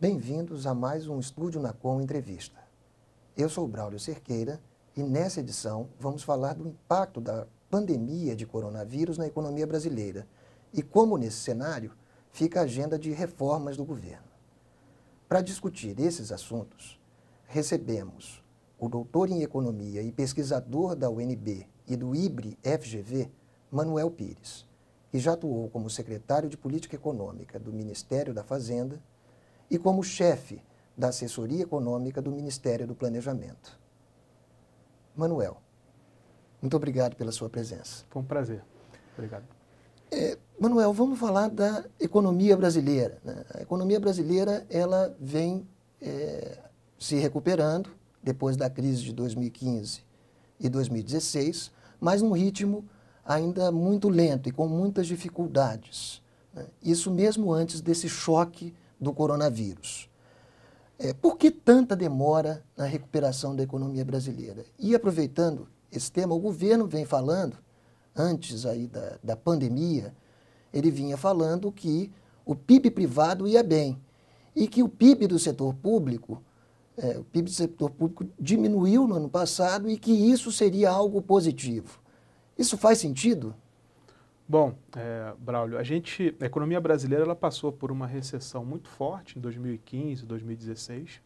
Bem-vindos a mais um Estúdio Nacom Entrevista. Eu sou o Braulio Cerqueira e nessa edição vamos falar do impacto da pandemia de coronavírus na economia brasileira e como nesse cenário fica a agenda de reformas do governo. Para discutir esses assuntos, recebemos o doutor em economia e pesquisador da UNB e do IBRE-FGV, Manuel Pires, que já atuou como secretário de Política Econômica do Ministério da Fazenda e como chefe da Assessoria Econômica do Ministério do Planejamento. Manuel, muito obrigado pela sua presença. Foi um prazer. Obrigado. Manuel, vamos falar da economia brasileira, né? A economia brasileira ela vem se recuperando depois da crise de 2015 e 2016, mas num ritmo ainda muito lento e com muitas dificuldades, né? Isso mesmo antes desse choque do coronavírus. Por que tanta demora na recuperação da economia brasileira? E aproveitando esse tema, o governo vem falando, antes aí da pandemia, ele vinha falando que o PIB privado ia bem e que o PIB do setor público, diminuiu no ano passado e que isso seria algo positivo. Isso faz sentido? Bom, Braulio, a economia brasileira ela passou por uma recessão muito forte em 2015, 2016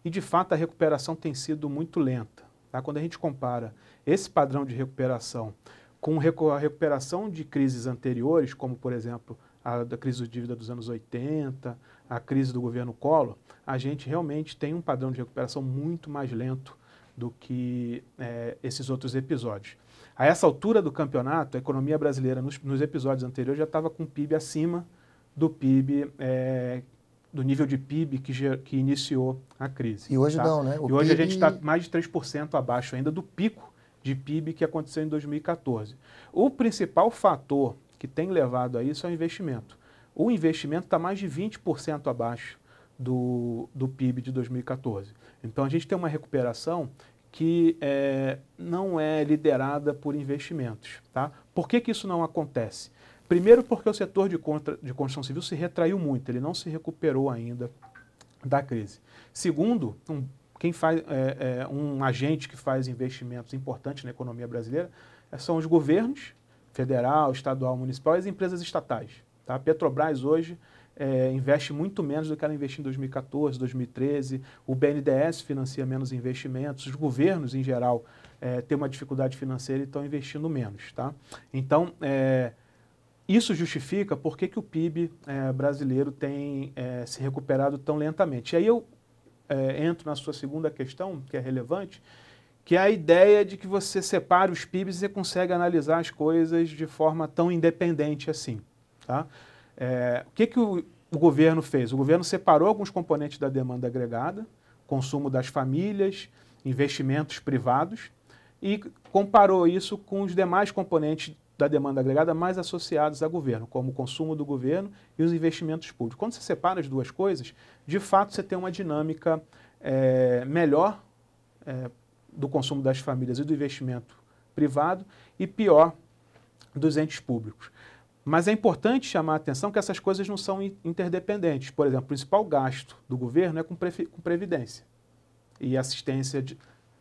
e, de fato, a recuperação tem sido muito lenta. Tá? Quando a gente compara esse padrão de recuperação com a recuperação de crises anteriores, como, por exemplo, a da crise de dívida dos anos 80, a crise do governo Collor, a gente realmente tem um padrão de recuperação muito mais lento do que esses outros episódios. A essa altura do campeonato, a economia brasileira, nos episódios anteriores, já estava com o PIB acima do PIB, do nível de PIB que iniciou a crise. E hoje tá? não, né? E hoje a gente está mais de 3% abaixo ainda do pico de PIB que aconteceu em 2014. O principal fator que tem levado a isso é o investimento. O investimento está mais de 20% abaixo do PIB de 2014. Então a gente tem uma recuperação que não é liderada por investimentos. Tá? Por que isso não acontece? Primeiro porque o setor de construção civil se retraiu muito, ele não se recuperou ainda da crise. Segundo, um agente que faz investimentos importantes na economia brasileira são os governos, federal, estadual, municipal e as empresas estatais. Tá? A Petrobras hoje investe muito menos do que ela investiu em 2014, 2013, o BNDES financia menos investimentos, os governos, em geral, têm uma dificuldade financeira e estão investindo menos. Tá? Então, isso justifica por que o PIB brasileiro tem se recuperado tão lentamente. E aí eu entro na sua segunda questão, que é relevante, que é a ideia de que você separa os PIBs e você consegue analisar as coisas de forma tão independente assim. Tá? O que o governo fez? O governo separou alguns componentes da demanda agregada, consumo das famílias, investimentos privados, e comparou isso com os demais componentes da demanda agregada mais associados a governo, como o consumo do governo e os investimentos públicos. Quando você separa as duas coisas, de fato você tem uma dinâmica melhor do consumo das famílias e do investimento privado e pior dos entes públicos. Mas é importante chamar a atenção que essas coisas não são interdependentes. Por exemplo, o principal gasto do governo é com previdência e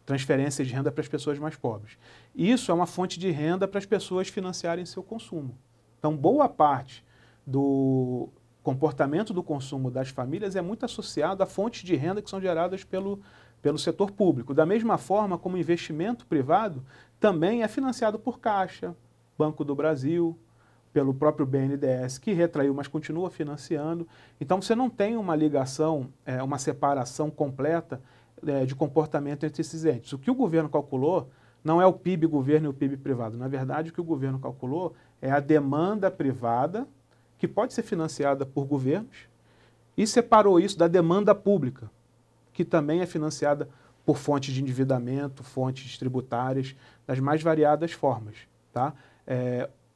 transferência de renda para as pessoas mais pobres. Isso é uma fonte de renda para as pessoas financiarem seu consumo. Então, boa parte do comportamento do consumo das famílias é muito associado a fontes de renda que são geradas pelo setor público. Da mesma forma como o investimento privado também é financiado por Caixa, Banco do Brasil, pelo próprio BNDES, que retraiu, mas continua financiando. Então, você não tem uma ligação, uma separação completa de comportamento entre esses entes. O que o governo calculou não é o PIB governo e o PIB privado. Na verdade, o que o governo calculou é a demanda privada, que pode ser financiada por governos, e separou isso da demanda pública, que também é financiada por fontes de endividamento, fontes tributárias, das mais variadas formas. Tá?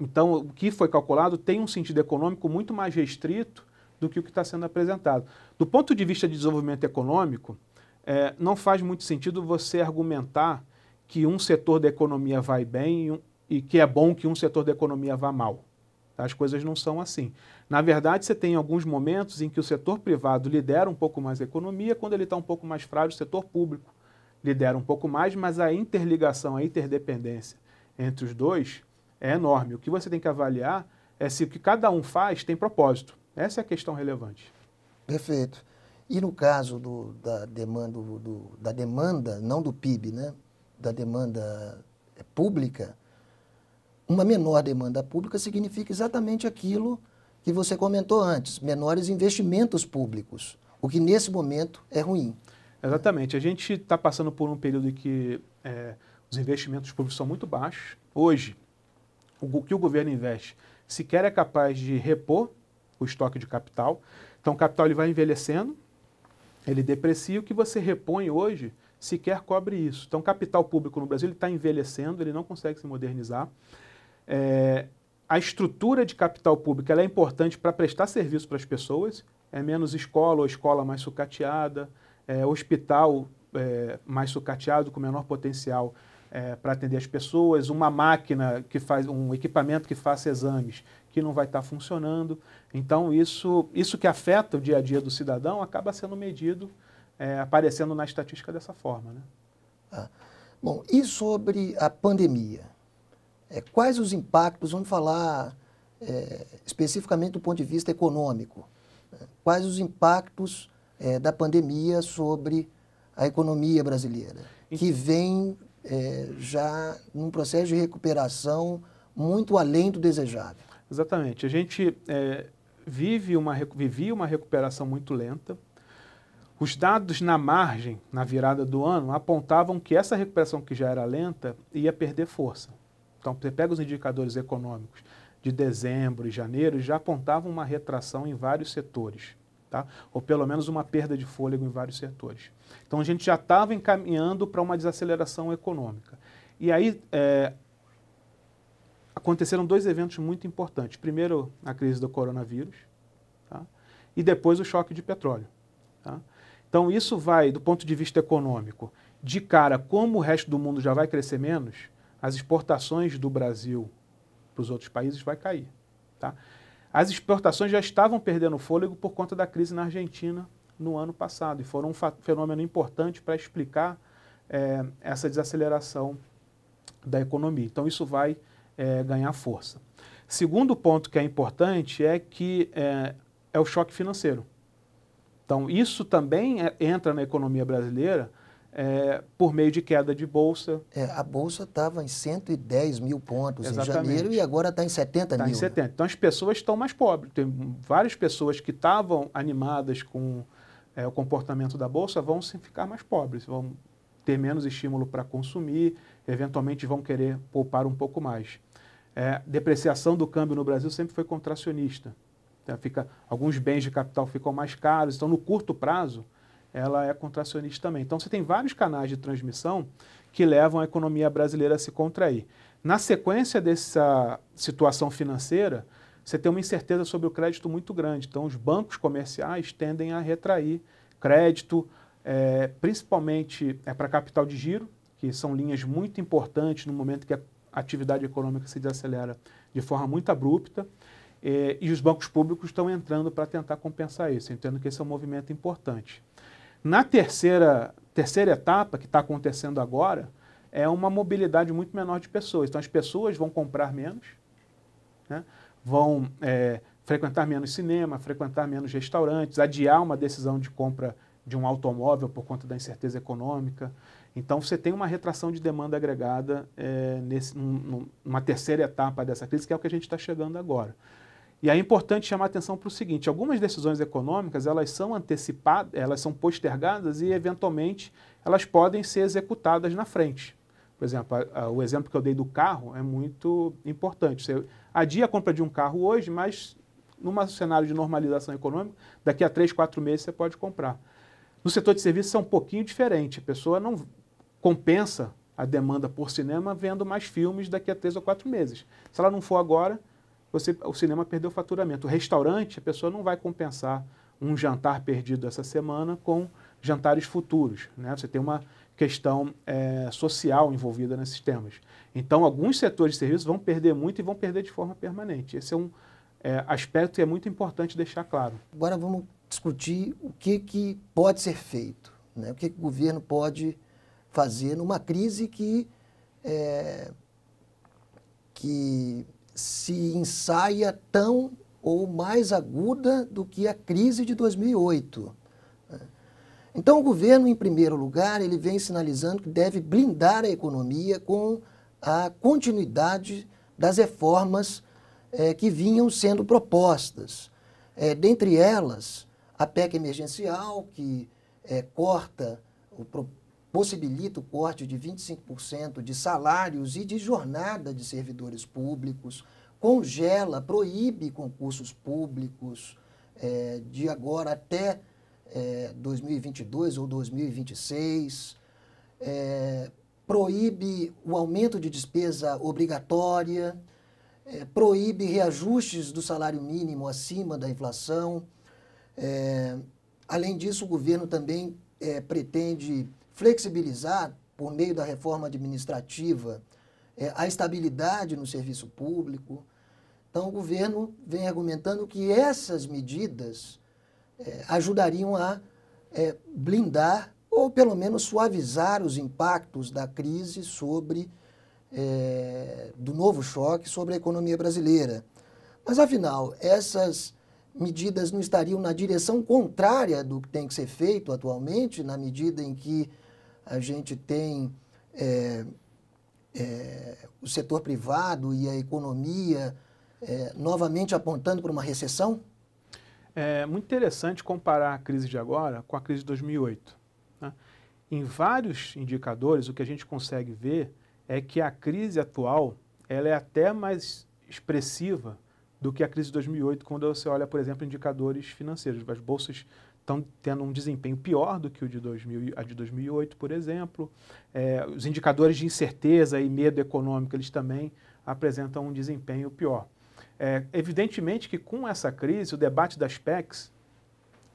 Então, o que foi calculado tem um sentido econômico muito mais restrito do que o que está sendo apresentado. Do ponto de vista de desenvolvimento econômico, não faz muito sentido você argumentar que um setor da economia vai bem e que é bom que um setor da economia vá mal. As coisas não são assim. Na verdade, você tem alguns momentos em que o setor privado lidera um pouco mais a economia, quando ele está um pouco mais frágil, o setor público lidera um pouco mais, mas a interligação, a interdependência entre os dois é enorme. O que você tem que avaliar é se o que cada um faz tem propósito. Essa é a questão relevante. Perfeito. E no caso da demanda, não do PIB, né? Da demanda pública, uma menor demanda pública significa exatamente aquilo que você comentou antes, menores investimentos públicos, o que nesse momento é ruim. Exatamente. A gente está passando por um período em que os investimentos públicos são muito baixos. Hoje, o que o governo investe sequer é capaz de repor o estoque de capital. Então, o capital ele vai envelhecendo, ele deprecia. O que você repõe hoje sequer cobre isso. Então, o capital público no Brasil está envelhecendo, ele não consegue se modernizar. A estrutura de capital público ela é importante para prestar serviço para as pessoas. É menos escola ou escola mais sucateada, hospital mais sucateado, com menor potencial para atender as pessoas, uma máquina que faz, um equipamento que faça exames que não vai estar funcionando. Então, isso que afeta o dia a dia do cidadão acaba sendo medido, aparecendo na estatística dessa forma, né? Bom, e sobre a pandemia? Quais os impactos, vamos falar especificamente do ponto de vista econômico, quais os impactos da pandemia sobre a economia brasileira, que vem já num processo de recuperação muito além do desejável? Exatamente. A gente vivia uma recuperação muito lenta. Os dados na margem, na virada do ano, apontavam que essa recuperação que já era lenta ia perder força. Então, você pega os indicadores econômicos de dezembro e janeiro, já apontavam uma retração em vários setores, tá? Ou pelo menos uma perda de fôlego em vários setores. Então, a gente já estava encaminhando para uma desaceleração econômica. E aí, aconteceram dois eventos muito importantes. Primeiro, a crise do coronavírus, tá? E depois o choque de petróleo. Tá? Então, isso vai, do ponto de vista econômico, de cara, como o resto do mundo já vai crescer menos, as exportações do Brasil para os outros países vai cair. Tá? As exportações já estavam perdendo fôlego por conta da crise na Argentina no ano passado, e foram um fenômeno importante para explicar essa desaceleração da economia. Então, isso vai ganhar força. Segundo ponto que é importante é que é o choque financeiro. Então, isso também entra na economia brasileira por meio de queda de bolsa. A bolsa estava em 110 mil pontos Exatamente. Em janeiro e agora está em 70 mil. Está em 70. Então, as pessoas estão mais pobres. Tem várias pessoas que estavam animadas com o comportamento da bolsa vão ficar mais pobres, vão ter menos estímulo para consumir, eventualmente vão querer poupar um pouco mais. Depreciação do câmbio no Brasil sempre foi contracionista. Então, alguns bens de capital ficam mais caros, então no curto prazo ela é contracionista também. Então você tem vários canais de transmissão que levam a economia brasileira a se contrair. Na sequência dessa situação financeira, você tem uma incerteza sobre o crédito muito grande. Então os bancos comerciais tendem a retrair crédito, principalmente para capital de giro, que são linhas muito importantes no momento que a atividade econômica se desacelera de forma muito abrupta. E os bancos públicos estão entrando para tentar compensar isso. Eu entendo que esse é um movimento importante. Na terceira etapa, que está acontecendo agora, é uma mobilidade muito menor de pessoas. Então, as pessoas vão comprar menos, né? Vão frequentar menos cinema, frequentar menos restaurantes, adiar uma decisão de compra de um automóvel por conta da incerteza econômica. Então, você tem uma retração de demanda agregada numa terceira etapa dessa crise, que é o que a gente está chegando agora. E é importante chamar a atenção para o seguinte: algumas decisões econômicas elas são antecipadas, elas são postergadas e, eventualmente, elas podem ser executadas na frente. Por exemplo, o exemplo que eu dei do carro é muito importante. Você adia a compra de um carro hoje, mas num cenário de normalização econômica, daqui a 3, 4 meses você pode comprar. No setor de serviços é um pouquinho diferente. A pessoa não compensa a demanda por cinema vendo mais filmes daqui a 3 ou 4 meses. Se ela não for agora, o cinema perdeu o faturamento. O restaurante, a pessoa não vai compensar um jantar perdido essa semana com jantares futuros, né? Você tem uma questão social envolvida nesses temas. Então, alguns setores de serviços vão perder muito e vão perder de forma permanente. Esse é aspecto que é muito importante deixar claro. Agora vamos discutir o que pode ser feito, né? O que o governo pode fazer numa crise que se ensaia tão ou mais aguda do que a crise de 2008. Então, o governo, em primeiro lugar, ele vem sinalizando que deve blindar a economia com a continuidade das reformas que vinham sendo propostas. Dentre elas, a PEC emergencial, que possibilita o corte de 25% de salários e de jornada de servidores públicos, proíbe concursos públicos de agora até 2022 ou 2026, proíbe o aumento de despesa obrigatória, proíbe reajustes do salário mínimo acima da inflação. Além disso, o governo também pretende flexibilizar, por meio da reforma administrativa, a estabilidade no serviço público. Então, o governo vem argumentando que essas medidas ajudariam a blindar ou, pelo menos, suavizar os impactos da crise do novo choque sobre a economia brasileira. Mas, afinal, essas medidas não estariam na direção contrária do que tem que ser feito atualmente, na medida em que a gente tem o setor privado e a economia novamente apontando para uma recessão? É muito interessante comparar a crise de agora com a crise de 2008. Né? Em vários indicadores, o que a gente consegue ver é que a crise atual ela é até mais expressiva do que a crise de 2008, quando você olha, por exemplo, indicadores financeiros. As bolsas estão tendo um desempenho pior do que a de 2008, por exemplo. Os indicadores de incerteza e medo econômico, eles também apresentam um desempenho pior. Evidentemente que com essa crise, o debate das PECs,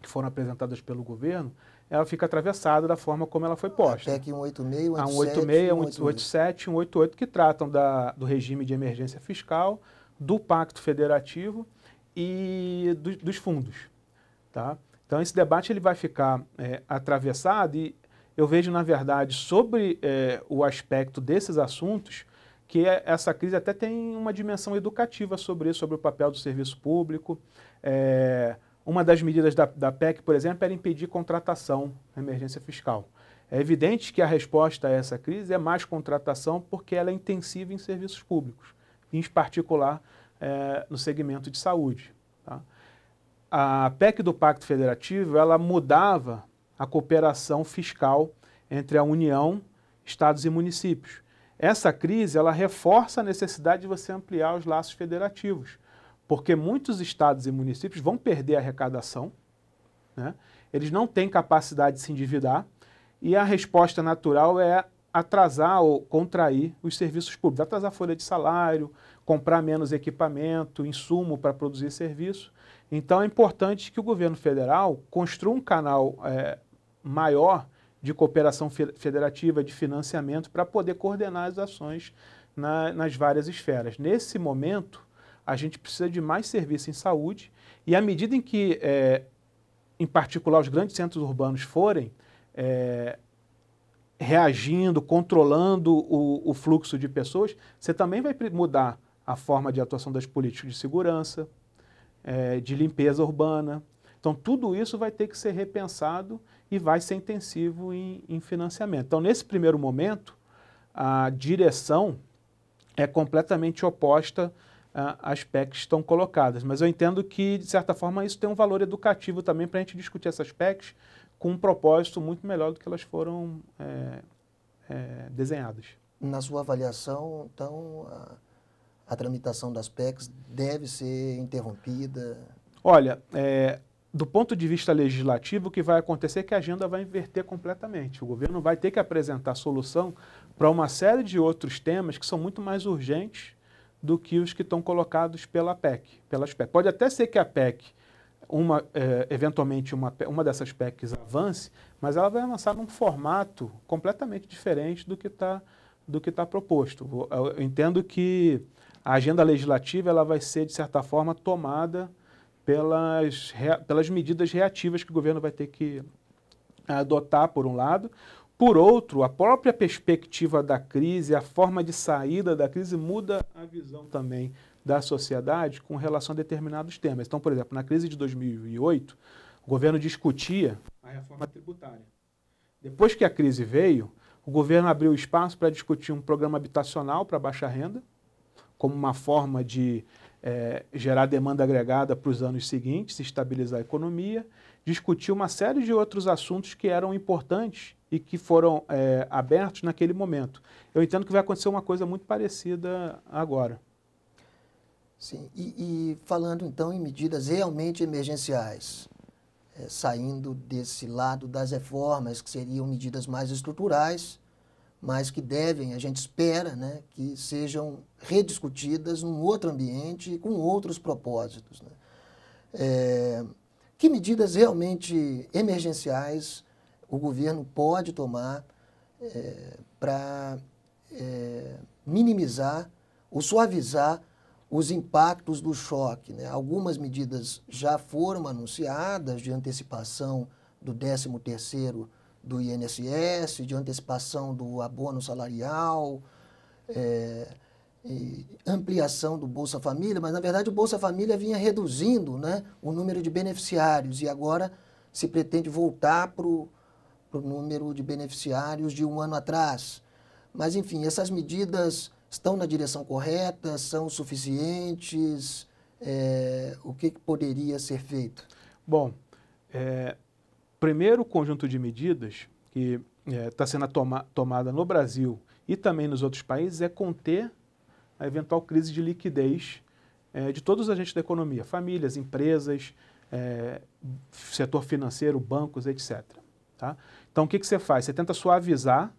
que foram apresentadas pelo governo, ela fica atravessada da forma como ela foi posta. A PEC 186, 187, 187, 188, que tratam do regime de emergência fiscal, do Pacto Federativo e dos fundos. Tá? Então, esse debate ele vai ficar atravessado e eu vejo, na verdade, sobre o aspecto desses assuntos, que essa crise até tem uma dimensão educativa sobre isso, sobre o papel do serviço público. Uma das medidas da PEC, por exemplo, era impedir contratação na emergência fiscal. É evidente que a resposta a essa crise é mais contratação porque ela é intensiva em serviços públicos, em particular no segmento de saúde. Tá? A PEC do Pacto Federativo, ela mudava a cooperação fiscal entre a União, estados e municípios. Essa crise, ela reforça a necessidade de você ampliar os laços federativos, porque muitos estados e municípios vão perder a arrecadação, né? Eles não têm capacidade de se endividar, e a resposta natural é atrasar ou contrair os serviços públicos, atrasar a folha de salário, comprar menos equipamento, insumo para produzir serviço. Então é importante que o governo federal construa um canal maior de cooperação federativa, de financiamento, para poder coordenar as ações nas várias esferas. Nesse momento, a gente precisa de mais serviço em saúde, e à medida em que, em particular, os grandes centros urbanos forem reagindo, controlando o fluxo de pessoas, você também vai mudar a forma de atuação das políticas de segurança, de limpeza urbana. Então, tudo isso vai ter que ser repensado e vai ser intensivo em financiamento. Então, nesse primeiro momento, a direção é completamente oposta às PECs que estão colocadas. Mas eu entendo que, de certa forma, isso tem um valor educativo também para a gente discutir essas PECs com um propósito muito melhor do que elas foram desenhadas. Na sua avaliação, então, a tramitação das PECs deve ser interrompida? Olha, do ponto de vista legislativo, o que vai acontecer é que a agenda vai inverter completamente. O governo vai ter que apresentar solução para uma série de outros temas que são muito mais urgentes do que os que estão colocados pelas PEC. Pode até ser que a PEC, eventualmente uma dessas PECs avance, mas ela vai avançar num formato completamente diferente do que está proposto. Eu entendo que a agenda legislativa ela vai ser, de certa forma, tomada pelas medidas reativas que o governo vai ter que adotar, por um lado. Por outro, a própria perspectiva da crise, a forma de saída da crise muda a visão também da sociedade com relação a determinados temas. Então, por exemplo, na crise de 2008, o governo discutia a reforma tributária. Depois que a crise veio, o governo abriu espaço para discutir um programa habitacional para baixa renda, como uma forma de gerar demanda agregada para os anos seguintes, estabilizar a economia, discutir uma série de outros assuntos que eram importantes e que foram abertos naquele momento. Eu entendo que vai acontecer uma coisa muito parecida agora. Sim, e falando então em medidas realmente emergenciais, saindo desse lado das reformas, que seriam medidas mais estruturais, mas que devem, a gente espera, né, que sejam rediscutidas num outro ambiente e com outros propósitos, né? Que medidas realmente emergenciais o governo pode tomar para minimizar ou suavizar os impactos do choque, né? Algumas medidas já foram anunciadas de antecipação do 13º do INSS, de antecipação do abono salarial, ampliação do Bolsa Família, mas na verdade o Bolsa Família vinha reduzindo, né, o número de beneficiários e agora se pretende voltar para o número de beneficiários de um ano atrás. Mas enfim, essas medidas estão na direção correta, são suficientes? O que poderia ser feito? Bom, primeiro conjunto de medidas que está sendo tomada no Brasil e também nos outros países é conter a eventual crise de liquidez de todos os agentes da economia, famílias, empresas, setor financeiro, bancos, etc. Tá? Então, o que você faz? Você tenta suavizar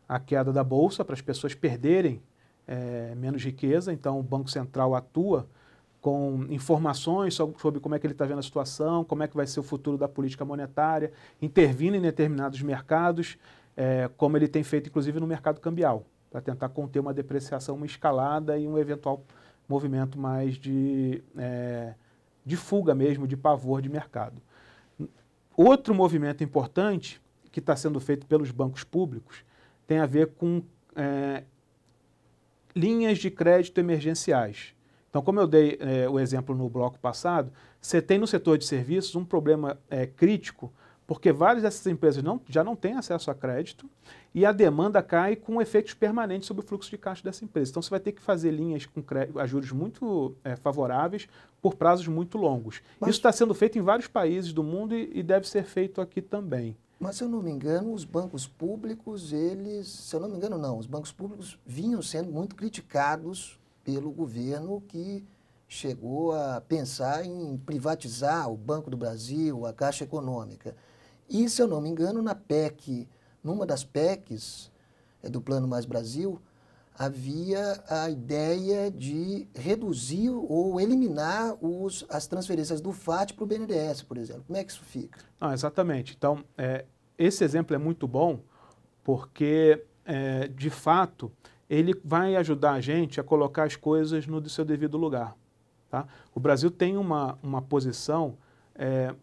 a queda da Bolsa para as pessoas perderem menos riqueza. Então, o Banco Central atua com informações sobre como é que ele está vendo a situação, como é que vai ser o futuro da política monetária, intervindo em determinados mercados, como ele tem feito, inclusive, no mercado cambial, para tentar conter uma depreciação, uma escalada e um eventual movimento mais de fuga mesmo, de pavor de mercado. Outro movimento importante que está sendo feito pelos bancos públicos tem a ver com linhas de crédito emergenciais. Então, como eu dei o exemplo no bloco passado, você tem no setor de serviços um problema crítico, porque várias dessas empresas já não têm acesso a crédito e a demanda cai com efeitos permanentes sobre o fluxo de caixa dessa empresa. Então, você vai ter que fazer linhas com a juros muito favoráveis por prazos muito longos. Isso está sendo feito em vários países do mundo e deve ser feito aqui também. Mas, se eu não me engano, os bancos públicos, os bancos públicos vinham sendo muito criticados pelo governo, que chegou a pensar em privatizar o Banco do Brasil, a Caixa Econômica. E, se eu não me engano, numa das PECs do Plano Mais Brasil, havia a ideia de reduzir ou eliminar as transferências do FAT para o BNDES, por exemplo. Como é que isso fica? Exatamente. Então, esse exemplo é muito bom porque, de fato, ele vai ajudar a gente a colocar as coisas no seu devido lugar. Tá? O Brasil tem uma posição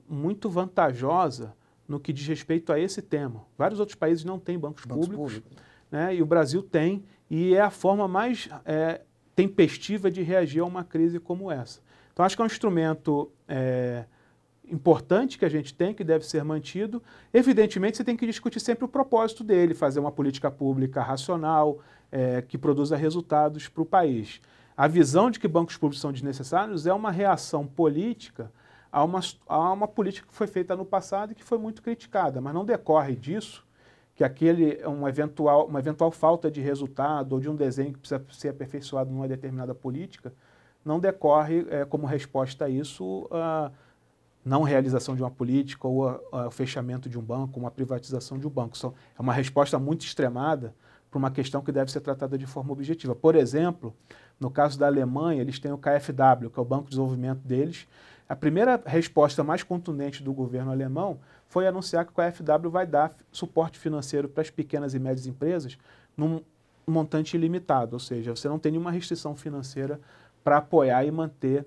muito vantajosa no que diz respeito a esse tema. Vários outros países não têm bancos públicos, né? E o Brasil tem, e é a forma mais tempestiva de reagir a uma crise como essa. Então, acho que é um instrumento importante que a gente tem, que deve ser mantido. Evidentemente, você tem que discutir sempre o propósito dele, fazer uma política pública racional, que produza resultados para o país. A visão de que bancos públicos são desnecessários é uma reação política a uma política que foi feita no passado e que foi muito criticada, mas não decorre disso que uma eventual falta de resultado ou de um desenho que precisa ser aperfeiçoado numa determinada política, não decorre como resposta a isso a não realização de uma política ou o fechamento de um banco, uma privatização de um banco. É uma resposta muito extremada para uma questão que deve ser tratada de forma objetiva. Por exemplo, no caso da Alemanha, eles têm o KfW, que é o Banco de Desenvolvimento deles. A primeira resposta mais contundente do governo alemão foi anunciar que o KfW vai dar suporte financeiro para as pequenas e médias empresas num montante ilimitado, ou seja, você não tem nenhuma restrição financeira para apoiar e manter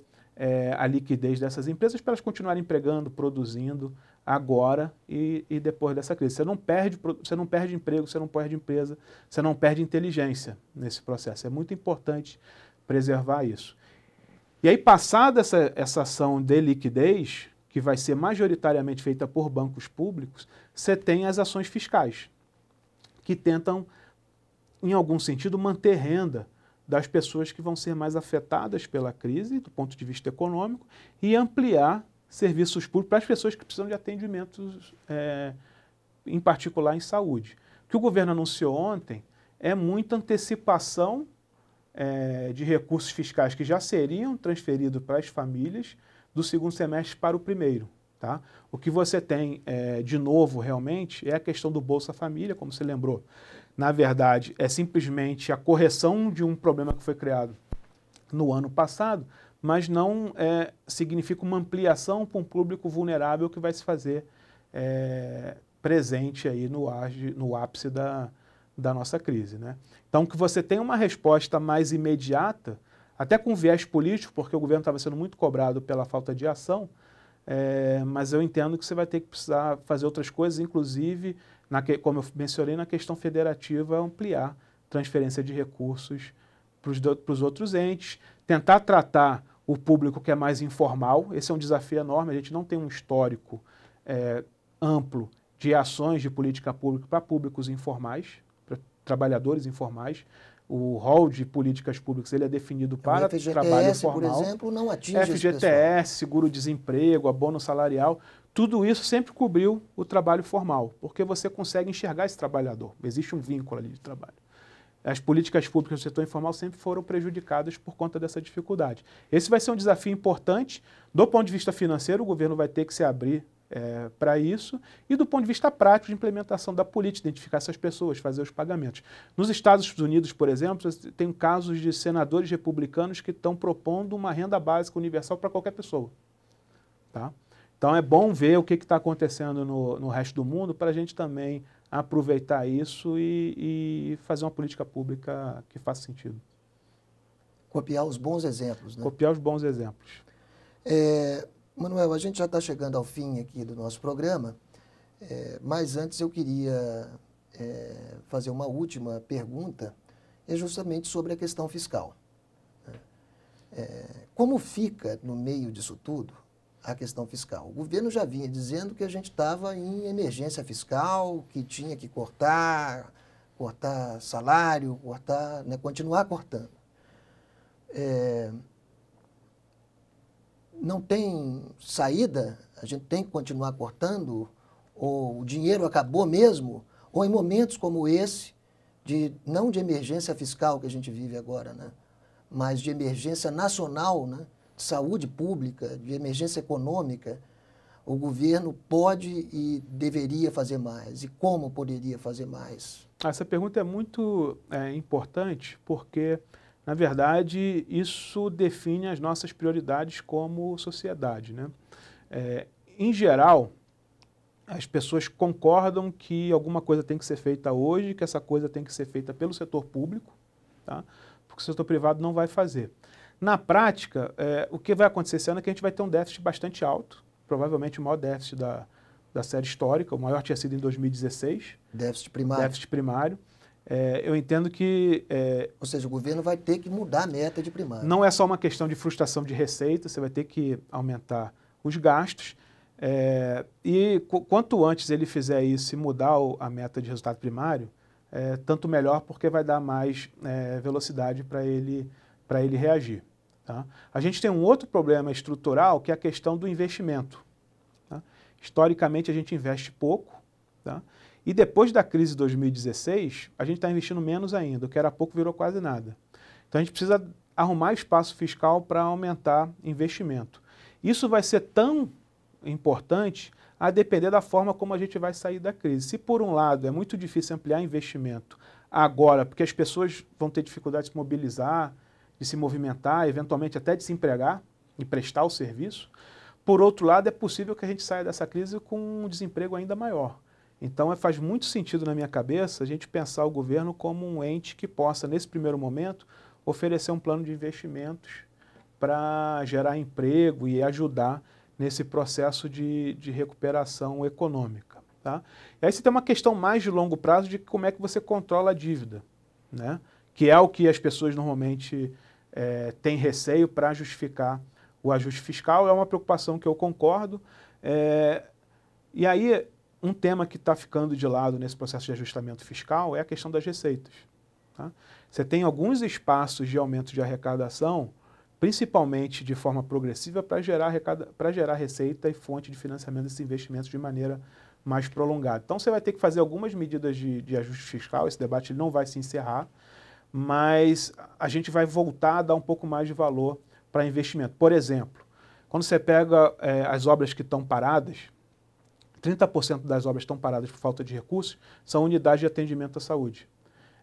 a liquidez dessas empresas para elas continuarem empregando, produzindo agora e depois dessa crise. Você não perde emprego, você não perde empresa, você não perde inteligência nesse processo. É muito importante preservar isso. E aí, passada essa ação de liquidez, que vai ser majoritariamente feita por bancos públicos, você tem as ações fiscais, que tentam, em algum sentido, manter renda das pessoas que vão ser mais afetadas pela crise, do ponto de vista econômico, e ampliar serviços públicos para as pessoas que precisam de atendimentos, em particular em saúde. O que o governo anunciou ontem é muita antecipação de recursos fiscais que já seriam transferidos para as famílias do segundo semestre para o primeiro. Tá? O que você tem de novo realmente é a questão do Bolsa Família, como você lembrou. Na verdade, é simplesmente a correção de um problema que foi criado no ano passado, mas não significa uma ampliação para um público vulnerável que vai se fazer presente aí no ápice da nossa crise, né? Então, que você tenha uma resposta mais imediata, até com viés político, porque o governo estava sendo muito cobrado pela falta de ação, mas eu entendo que você vai ter que precisar fazer outras coisas, inclusive, como eu mencionei, na questão federativa, ampliar transferência de recursos para os outros entes, tentar tratar o público que é mais informal. Esse é um desafio enorme, a gente não tem um histórico amplo de ações de política pública para públicos informais, para trabalhadores informais. O rol de políticas públicas ele é definido para trabalho formal. Por exemplo, não atinge esse pessoal. FGTS, seguro-desemprego, abono salarial, tudo isso sempre cobriu o trabalho formal, porque você consegue enxergar esse trabalhador. Existe um vínculo ali de trabalho. As políticas públicas do setor informal sempre foram prejudicadas por conta dessa dificuldade. Esse vai ser um desafio importante. Do ponto de vista financeiro, o governo vai ter que se abrir para isso, e do ponto de vista prático de implementação da política, identificar essas pessoas, fazer os pagamentos. Nos Estados Unidos, por exemplo, tem casos de senadores republicanos que estão propondo uma renda básica universal para qualquer pessoa. Tá? Então é bom ver o que está acontecendo no resto do mundo para a gente também aproveitar isso e fazer uma política pública que faça sentido. Copiar os bons exemplos, né? Copiar os bons exemplos. Manuel, a gente já está chegando ao fim aqui do nosso programa, mas antes eu queria fazer uma última pergunta, justamente sobre a questão fiscal. Como fica no meio disso tudo a questão fiscal? O governo já vinha dizendo que a gente estava em emergência fiscal, que tinha que cortar salário, continuar cortando. Não tem saída, a gente tem que continuar cortando, ou o dinheiro acabou mesmo, ou em momentos como esse, não de emergência fiscal que a gente vive agora, né? Mas de emergência nacional, né? De saúde pública, de emergência econômica, o governo pode e deveria fazer mais, e como poderia fazer mais? Essa pergunta é muito importante, porque na verdade, isso define as nossas prioridades como sociedade, né? Em geral, as pessoas concordam que alguma coisa tem que ser feita hoje, que essa coisa tem que ser feita pelo setor público, tá? Porque o setor privado não vai fazer. Na prática, o que vai acontecer esse ano é que a gente vai ter um déficit bastante alto, provavelmente o maior déficit da série histórica, o maior tinha sido em 2016. Déficit primário. Déficit primário. Eu entendo que... Ou seja, o governo vai ter que mudar a meta de primário. Não é só uma questão de frustração de receita, você vai ter que aumentar os gastos. E quanto antes ele fizer isso e mudar a meta de resultado primário, tanto melhor, porque vai dar mais velocidade para ele reagir. Tá? A gente tem um outro problema estrutural, que é a questão do investimento. Tá? Historicamente, a gente investe pouco, tá? E depois da crise de 2016, a gente está investindo menos ainda, o que era pouco virou quase nada. Então a gente precisa arrumar espaço fiscal para aumentar investimento. Isso vai ser tão importante a depender da forma como a gente vai sair da crise. Se por um lado é muito difícil ampliar investimento agora, porque as pessoas vão ter dificuldade de se mobilizar, de se movimentar, eventualmente até de se empregar e prestar o serviço, por outro lado é possível que a gente saia dessa crise com um desemprego ainda maior. Então, faz muito sentido na minha cabeça a gente pensar o governo como um ente que possa, nesse primeiro momento, oferecer um plano de investimentos para gerar emprego e ajudar nesse processo de recuperação econômica. Tá? E aí você tem uma questão mais de longo prazo de como é que você controla a dívida, né? Que é o que as pessoas normalmente têm receio para justificar o ajuste fiscal. É uma preocupação que eu concordo. E aí, um tema que está ficando de lado nesse processo de ajustamento fiscal é a questão das receitas. Tá? Você tem alguns espaços de aumento de arrecadação, principalmente de forma progressiva, para gerar receita e fonte de financiamento desses investimentos de maneira mais prolongada. Então, você vai ter que fazer algumas medidas de ajuste fiscal, esse debate não vai se encerrar, mas a gente vai voltar a dar um pouco mais de valor para investimento. Por exemplo, quando você pega as obras que estão paradas, 30% das obras estão paradas por falta de recursos, são unidades de atendimento à saúde.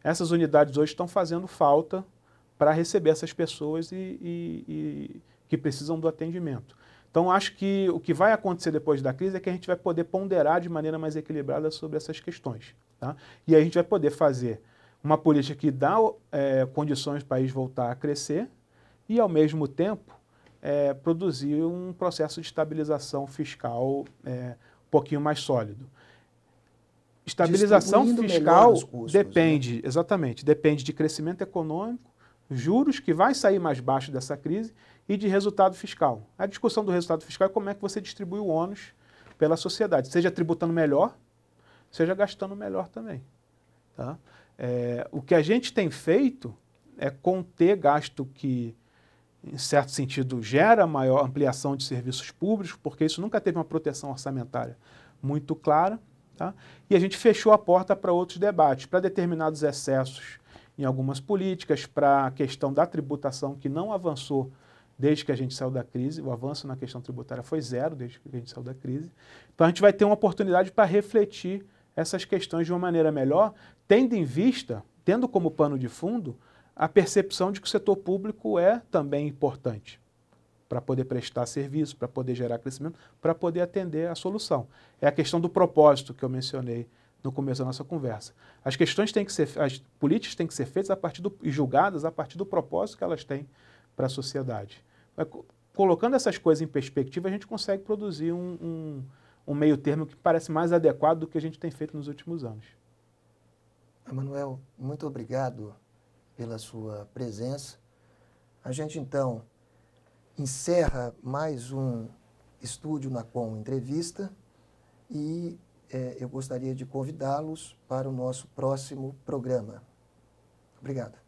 Essas unidades hoje estão fazendo falta para receber essas pessoas que precisam do atendimento. Então, acho que o que vai acontecer depois da crise é que a gente vai poder ponderar de maneira mais equilibrada sobre essas questões. Tá? E aí a gente vai poder fazer uma política que dá condições para o país voltar a crescer e, ao mesmo tempo, produzir um processo de estabilização fiscal um pouquinho mais sólido. Estabilização fiscal depende, né? Exatamente, depende de crescimento econômico, juros que vai sair mais baixo dessa crise e de resultado fiscal. A discussão do resultado fiscal é como é que você distribui o ônus pela sociedade, seja tributando melhor, seja gastando melhor também. Tá? O que a gente tem feito é conter gasto que, em certo sentido, gera maior ampliação de serviços públicos, porque isso nunca teve uma proteção orçamentária muito clara. Tá? E a gente fechou a porta para outros debates, para determinados excessos em algumas políticas, para a questão da tributação, que não avançou desde que a gente saiu da crise. O avanço na questão tributária foi zero desde que a gente saiu da crise. Então a gente vai ter uma oportunidade para refletir essas questões de uma maneira melhor, tendo em vista, tendo como pano de fundo, a percepção de que o setor público é também importante para poder prestar serviço, para poder gerar crescimento, para poder atender a solução. É a questão do propósito que eu mencionei no começo da nossa conversa. As políticas têm que ser feitas e julgadas a partir do propósito que elas têm para a sociedade. Colocando essas coisas em perspectiva, a gente consegue produzir um meio termo que parece mais adequado do que a gente tem feito nos últimos anos. Emanuel, muito obrigado pela sua presença. A gente, então, encerra mais um Estúdio Nacom Entrevista e eu gostaria de convidá-los para o nosso próximo programa. Obrigado.